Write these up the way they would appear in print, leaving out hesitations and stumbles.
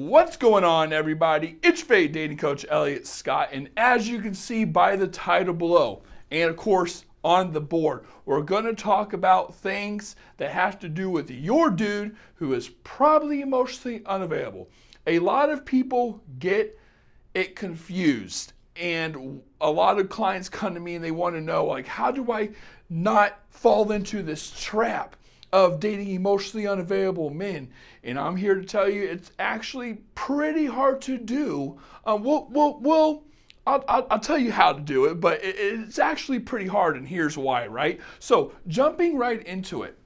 What's going on, everybody? It's Fade Dating Coach Elliot Scott, and as you can see by the title below, and of course on the board, we're going to talk about things that have to do with your dude who is probably emotionally unavailable. A lot of people get it confused, and a lot of clients come to me and they want to know, like, how do I not fall into this trap of dating emotionally unavailable men? And I'm here to tell you it's actually pretty hard to do. I'll tell you how to do it, but it's actually pretty hard, and here's why, right? So jumping right into it.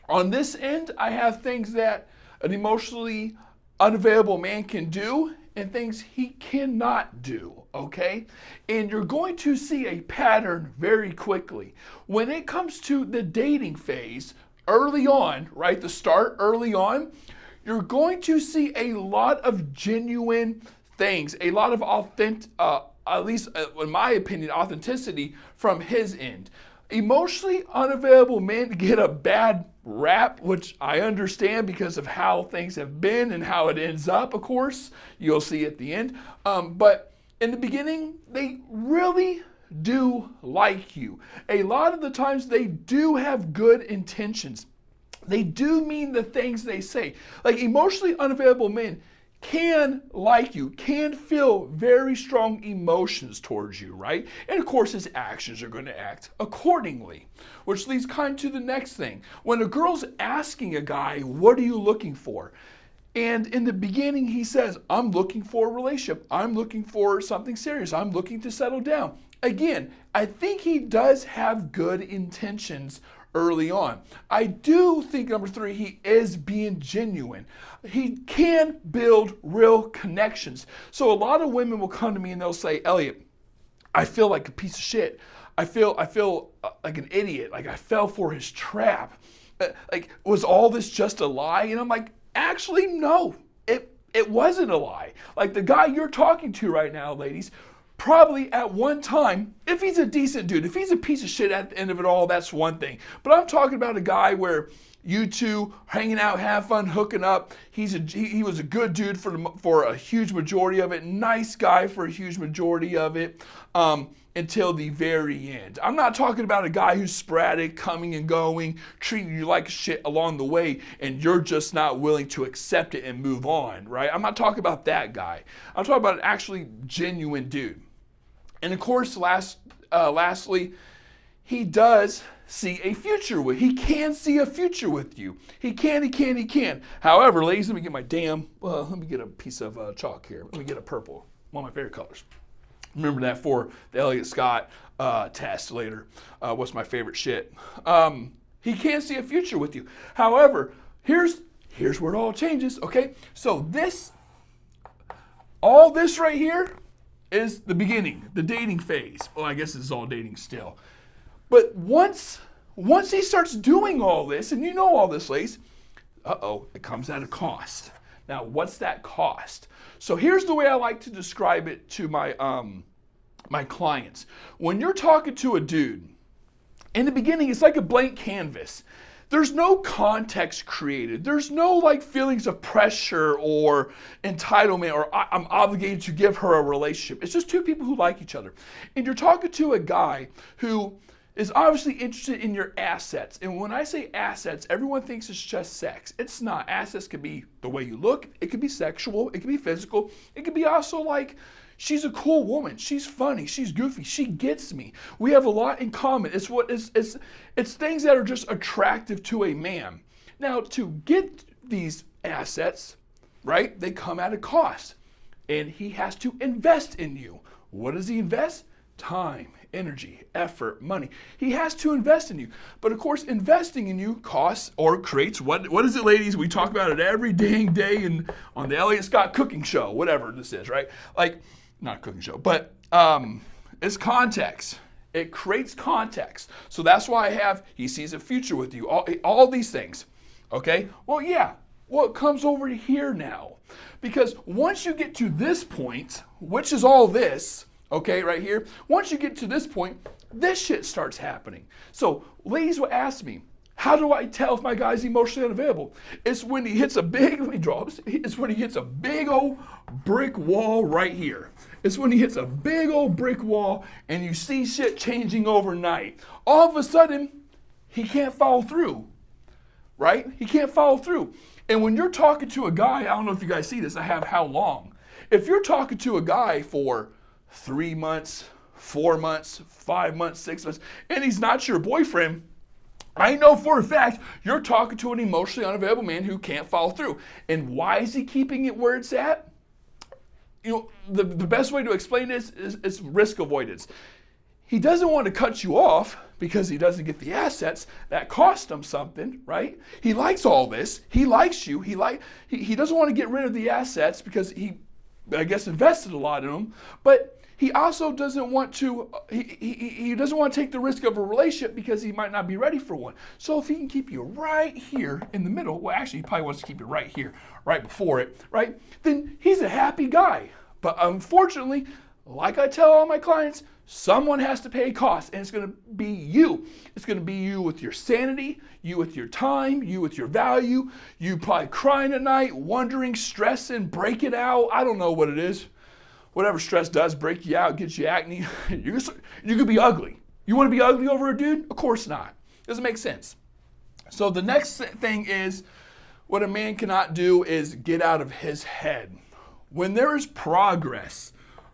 On this end, I have things that an emotionally unavailable man can do and things he cannot do, okay? And you're going to see a pattern very quickly. When it comes to the dating phase, early on, right, the start early on, you're going to see a lot of genuine things, a lot of authentic, at least in my opinion, authenticity from his end. Emotionally unavailable men get a bad rap, which I understand because of how things have been and how it ends up, of course. You'll see at the end. But in the beginning, they really do like you. A lot of the times they do have good intentions. They do mean the things they say. Like, emotionally unavailable men can like you, can feel very strong emotions towards you, right? And of course his actions are going to act accordingly, which leads kind of to the next thing. When a girl's asking a guy, what are you looking for? And in the beginning he says, I'm looking for a relationship. I'm looking for something serious. I'm looking to settle down. Again, I think he does have good intentions early on. I do think, number three, he is being genuine. He can build real connections. So a lot of women will come to me and they'll say, Elliot, I feel like a piece of shit. I feel like an idiot. Like I fell for his trap. Like, was all this just a lie? And I'm like, actually, no, it wasn't a lie. Like, the guy you're talking to right now, ladies, probably at one time, if he's a decent dude, if he's a piece of shit at the end of it all, that's one thing. But I'm talking about a guy where you two hanging out, have fun, hooking up. He was a good dude for a huge majority of it. Nice guy for a huge majority of it, until the very end. I'm not talking about a guy who's sporadic, coming and going, treating you like shit along the way, and you're just not willing to accept it and move on, right? I'm not talking about that guy. I'm talking about an actually genuine dude. And of course, lastly, he does see a future with. He can see a future with you. He can. However, ladies, let me get a piece of chalk here. Let me get a purple, one of my favorite colors. Remember that for the Elliot Scott test later. What's my favorite shit? He can see a future with you. However, here's where it all changes, okay? So all this right here is the beginning, the dating phase. Well, I guess it's all dating still. But once he starts doing all this, and you know all this, ladies, it comes at a cost. Now, what's that cost? So here's the way I like to describe it to my my clients. When you're talking to a dude, in the beginning, it's like a blank canvas. There's no context created. There's no like feelings of pressure or entitlement or I'm obligated to give her a relationship. It's just two people who like each other. And you're talking to a guy who is obviously interested in your assets. And when I say assets, everyone thinks it's just sex. It's not. Assets could be the way you look. It could be sexual. It could be physical. It could be also like, she's a cool woman. She's funny. She's goofy. She gets me. We have a lot in common. It's things that are just attractive to a man. Now, to get these assets, right, they come at a cost. And he has to invest in you. What does he invest? Time, energy, effort, money. He has to invest in you. But of course, investing in you costs or creates, what is it, ladies? We talk about it every dang day on the Elliot Scott cooking show, whatever this is, right? Like, not a cooking show, but it's context. It creates context. So that's why he sees a future with you, all these things, okay? Well, yeah, it comes over here now. Because once you get to this point, which is all this, okay, right here, once you get to this point, this shit starts happening. So ladies will ask me, How do I tell if my guy's emotionally unavailable? It's when he hits a big, it's when he hits a big old brick wall right here. It's when he hits a big old brick wall and you see shit changing overnight. All of a sudden, he can't follow through, right? He can't follow through. And when you're talking to a guy, I don't know if you guys see this, I have how long. If you're talking to a guy for 3 months, 4 months, 5 months, 6 months, and he's not your boyfriend, I know for a fact you're talking to an emotionally unavailable man who can't follow through. And why is he keeping it where it's at? You know, the best way to explain this is risk avoidance. He doesn't want to cut you off because he doesn't get the assets that cost him something, right? He likes all this. He likes you. He doesn't want to get rid of the assets because he, I guess, invested a lot in them. But he also doesn't want to, he doesn't want to take the risk of a relationship because he might not be ready for one. So if he can keep you right here in the middle, well, actually, he probably wants to keep you right here, right before it, right? Then he's a happy guy. But unfortunately, like I tell all my clients, someone has to pay costs, and it's going to be you. It's going to be you with your sanity, you with your time, you with your value, you probably crying at night, wondering, stressing, break it out. I don't know what it is. Whatever stress does, break you out, get you acne. You could be ugly. You want to be ugly over a dude? Of course not. Doesn't make sense. So the next thing is, what a man cannot do is get out of his head. When there is progress,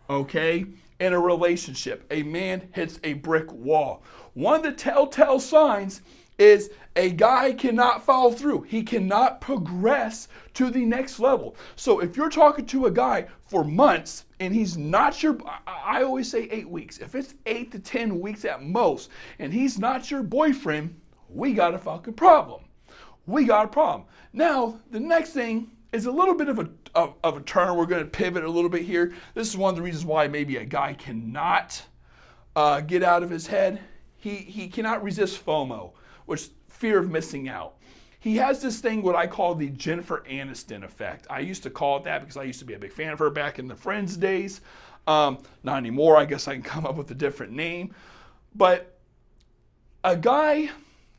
okay, in a relationship, a man hits a brick wall. One of the telltale signs is a guy cannot follow through. He cannot progress to the next level. So if you're talking to a guy for months and he's not your, I always say 8 weeks. If it's 8 to 10 weeks at most and he's not your boyfriend, we got a fucking problem. We got a problem. Now, the next thing is a little bit of a turn. We're going to pivot a little bit here. This is one of the reasons why maybe a guy cannot get out of his head. He cannot resist FOMO, which fear of missing out. He has this thing, what I call the Jennifer Aniston effect. I used to call it that because I used to be a big fan of her back in the Friends days. Not anymore. I guess I can come up with a different name. But a guy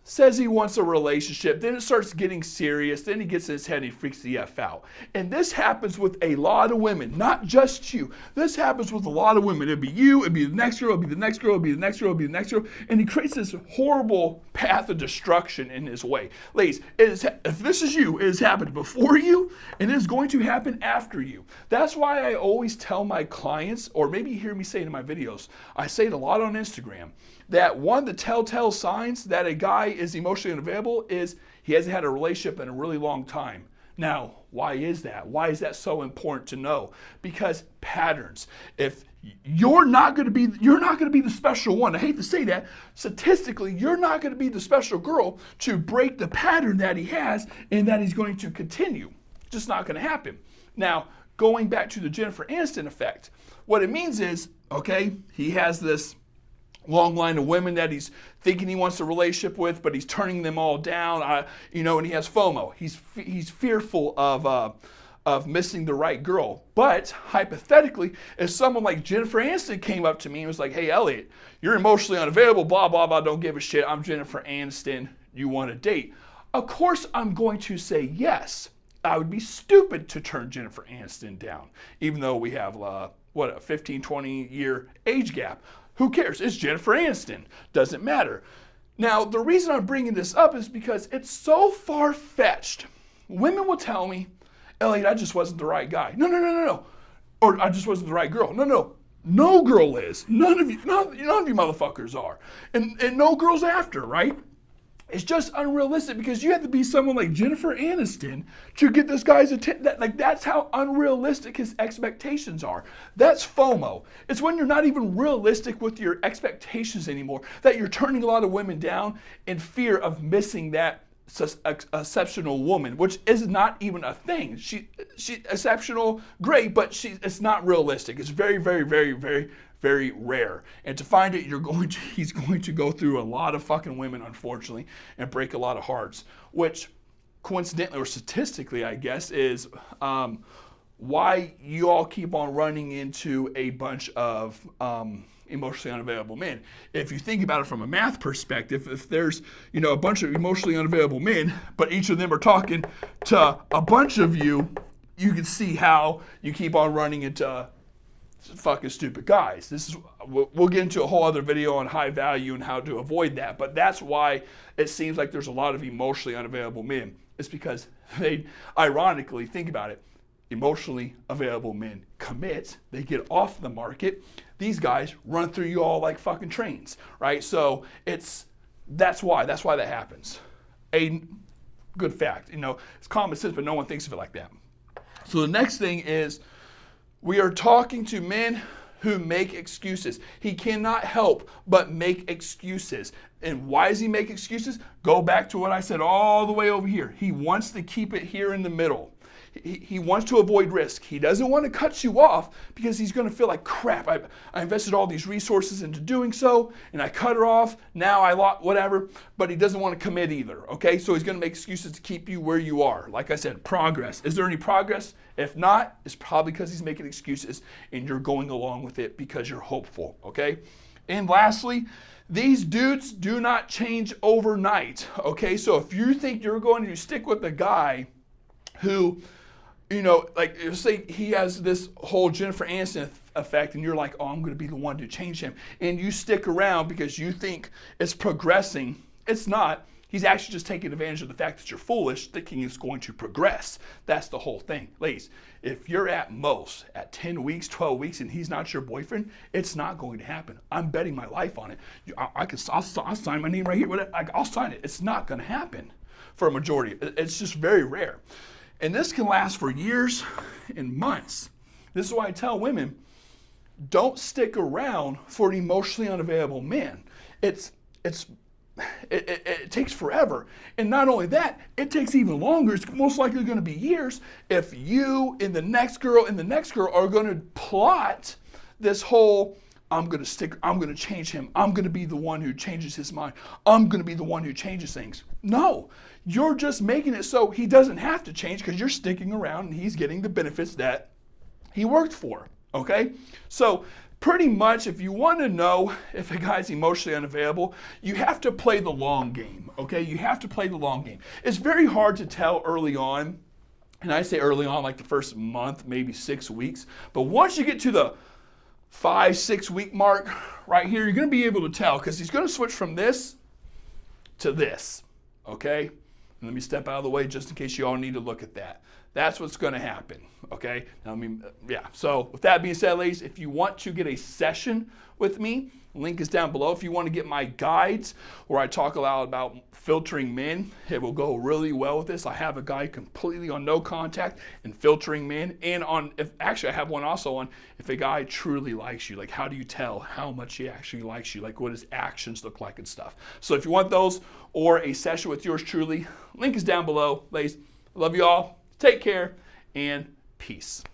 says he wants a relationship, then it starts getting serious, then he gets in his head and he freaks the F out. And this happens with a lot of women, not just you. This happens with a lot of women. It'd be you, it'd be the next girl, it'd be the next girl, it'd be the next girl, it'd be the next girl. And he creates this horrible path of destruction in his way. Ladies, if this is you, it has happened before you, and it is going to happen after you. That's why I always tell my clients, or maybe you hear me say it in my videos, I say it a lot on Instagram, that one of the telltale signs that a guy is emotionally unavailable is he hasn't had a relationship in a really long time. Now, why is that? Why is that so important to know? Because patterns. If you're not going to be the special one. I hate to say that. Statistically, you're not going to be the special girl to break the pattern that he has and that he's going to continue. Just not going to happen. Now, going back to the Jennifer Aniston effect, what it means is, okay, he has this long line of women that he's thinking he wants a relationship with, but he's turning them all down, and he has FOMO. He's fearful of missing the right girl. But hypothetically, if someone like Jennifer Aniston came up to me and was like, hey, Elliot, you're emotionally unavailable, blah, blah, blah, don't give a shit. I'm Jennifer Aniston. You want to date? Of course, I'm going to say yes. I would be stupid to turn Jennifer Aniston down, even though we have, a 15, 20 year age gap. Who cares? It's Jennifer Aniston. Doesn't matter. Now, the reason I'm bringing this up is because it's so far-fetched. Women will tell me, Elliot, I just wasn't the right guy. No. Or I just wasn't the right girl. No girl is. None of you motherfuckers are. And no girl's after, right? It's just unrealistic because you have to be someone like Jennifer Aniston to get this guy's attention. That's how unrealistic his expectations are. That's FOMO. It's when you're not even realistic with your expectations anymore, that you're turning a lot of women down in fear of missing that exceptional woman, which is not even a thing. She's exceptional, great, but it's not realistic. It's very, very, very, very, very rare. And to find it, he's going to go through a lot of fucking women, unfortunately, and break a lot of hearts, which coincidentally or statistically, I guess, is why you all keep on running into a bunch of emotionally unavailable men. If you think about it from a math perspective, if there's, a bunch of emotionally unavailable men, but each of them are talking to a bunch of you, you can see how you keep on running into fucking stupid guys. We'll get into a whole other video on high value and how to avoid that, but that's why it seems like there's a lot of emotionally unavailable men. It's because they, ironically, think about it, emotionally available men commit, they get off the market, these guys run through you all like fucking trains, right? So that's why that happens. A good fact, it's common sense, but no one thinks of it like that. So the next thing is, we are talking to men who make excuses. He cannot help but make excuses. And why does he make excuses? Go back to what I said all the way over here. He wants to keep it here in the middle. He wants to avoid risk. He doesn't want to cut you off because he's going to feel like, crap, I invested all these resources into doing so, and I cut her off, now I lost, whatever, but he doesn't want to commit either, okay? So he's going to make excuses to keep you where you are. Like I said, progress. Is there any progress? If not, it's probably because he's making excuses, and you're going along with it because you're hopeful, okay? And lastly, these dudes do not change overnight, okay? So if you think you're going to stick with a guy who, like say he has this whole Jennifer Aniston effect and you're like, oh, I'm going to be the one to change him. And you stick around because you think it's progressing. It's not. He's actually just taking advantage of the fact that you're foolish, thinking it's going to progress. That's the whole thing. Ladies, if you're at 10 weeks, 12 weeks, and he's not your boyfriend, it's not going to happen. I'm betting my life on it. I'll sign my name right here. I'll sign it. It's not going to happen for a majority. It's just very rare. And this can last for years and months. This is why I tell women, don't stick around for an emotionally unavailable man. It takes forever. And not only that, it takes even longer. It's most likely going to be years if you and the next girl are going to plot this whole, I'm going to change him. I'm going to be the one who changes his mind. I'm going to be the one who changes things. No, you're just making it so he doesn't have to change because you're sticking around and he's getting the benefits that he worked for, okay? So pretty much if you want to know if a guy's emotionally unavailable, you have to play the long game, okay? You have to play the long game. It's very hard to tell early on, and I say early on like the first month, maybe 6 weeks, but once you get to the 5-6 week mark right here, you're going to be able to tell because he's going to switch from this to this, okay? And let me step out of the way just in case you all need to look at that. That's what's going to happen, okay? So with that being said, ladies, if you want to get a session with me, link is down below. If you want to get my guides where I talk a lot about filtering men, it will go really well with this. I have a guide completely on no contact and filtering men, and I have one also on if a guy truly likes you, like how do you tell how much he actually likes you, like what his actions look like and stuff. So if you want those or a session with yours truly, link is down below. Ladies, I love you all. Take care and peace.